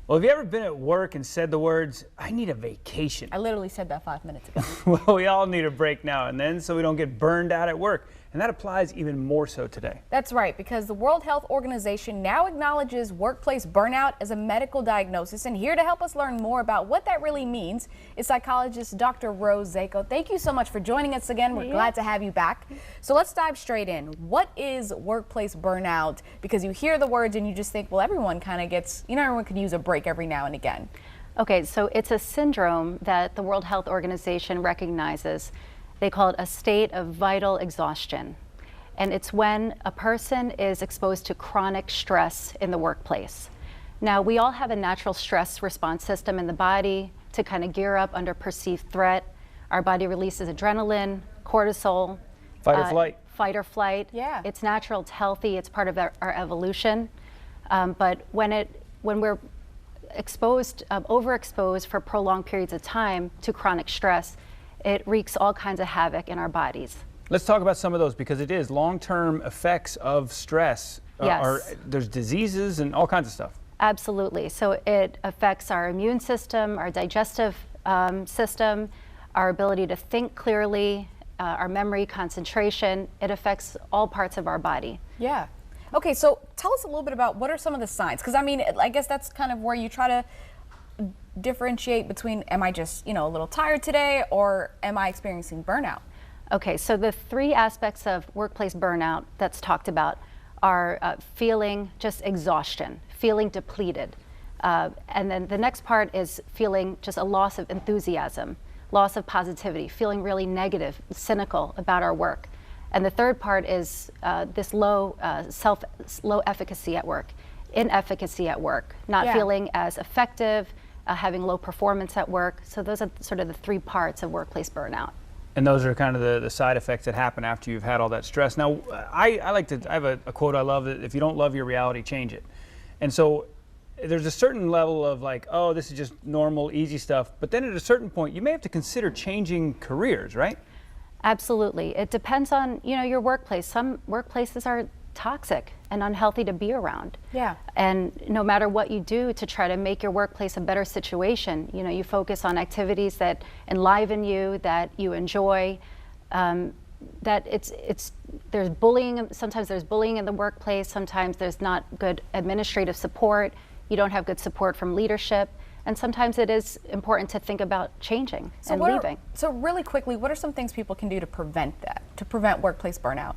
Well, have you ever been at work and said the words, "I need a vacation"? I literally said that 5 minutes ago. Well, we all need a break now and then so we don't get burned out at work. And that applies even more so today. That's right, because the World Health Organization now acknowledges workplace burnout as a medical diagnosis. And here to help us learn more about what that really means is psychologist Dr. Rose Zako. Thank you so much for joining us again. We're glad to have you back. So let's dive straight in. What is workplace burnout? Because you hear the words and you just think, well, everyone kind of gets, everyone can use a break every now and again. Okay, so it's a syndrome that the World Health Organization recognizes. They call it a state of vital exhaustion. And it's when a person is exposed to chronic stress in the workplace. Now, we all have a natural stress response system in the body to kind of gear up under perceived threat. Our body releases adrenaline, cortisol. Fight or flight. Fight or flight. Yeah. It's natural, it's healthy, it's part of our evolution. But when we're overexposed for prolonged periods of time to chronic stress, it wreaks all kinds of havoc in our bodies. Let's talk about some of those because it is long-term effects of stress. Yes. There's diseases and all kinds of stuff. Absolutely. So it affects our immune system, our digestive system, our ability to think clearly, our memory, concentration. It affects all parts of our body. Yeah. Okay, so tell us a little bit about what are some of the signs? Because I guess that's kind of where you try to differentiate between, am I just, a little tired today, or am I experiencing burnout? Okay, so the three aspects of workplace burnout that's talked about are feeling just exhaustion, feeling depleted. And then the next part is feeling just a loss of enthusiasm, loss of positivity, feeling really negative, cynical about our work. And the third part is this low efficacy at work, inefficacy at work, not feeling as effective, having low performance at work. So those are sort of the three parts of workplace burnout. And those are kind of the side effects that happen after you've had all that stress. Now, I have a quote I love, that if you don't love your reality, change it. And so there's a certain level of like, oh, this is just normal, easy stuff. But then at a certain point, you may have to consider changing careers, right? Absolutely. It depends on, your workplace. Some workplaces are toxic and unhealthy to be around. Yeah. And no matter what you do to try to make your workplace a better situation, you focus on activities that enliven you, that you enjoy, that there's bullying, sometimes there's bullying in the workplace, sometimes there's not good administrative support, you don't have good support from leadership, and sometimes it is important to think about changing and leaving. So really quickly, what are some things people can do to prevent that, to prevent workplace burnout?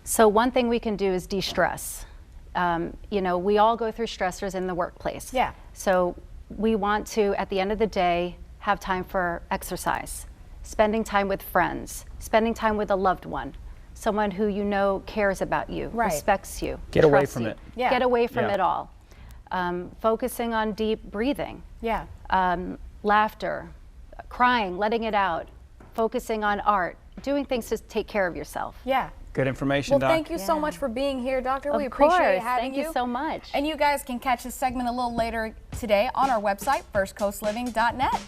So one thing we can do is de-stress. We all go through stressors in the workplace. Yeah. So we want to, at the end of the day, have time for exercise, spending time with friends, spending time with a loved one, someone who cares about you, respects you, Get away trusts from you. it. Yeah. Get away from Yeah. it all. Focusing on deep breathing. Yeah. Laughter, crying, letting it out, focusing on art, doing things to take care of yourself. Yeah. Good information, Well, Doc. thank you so much for being here, Doctor. We Of course. appreciate having Thank you so much. And you guys can catch this segment a little later today on our website, firstcoastliving.net.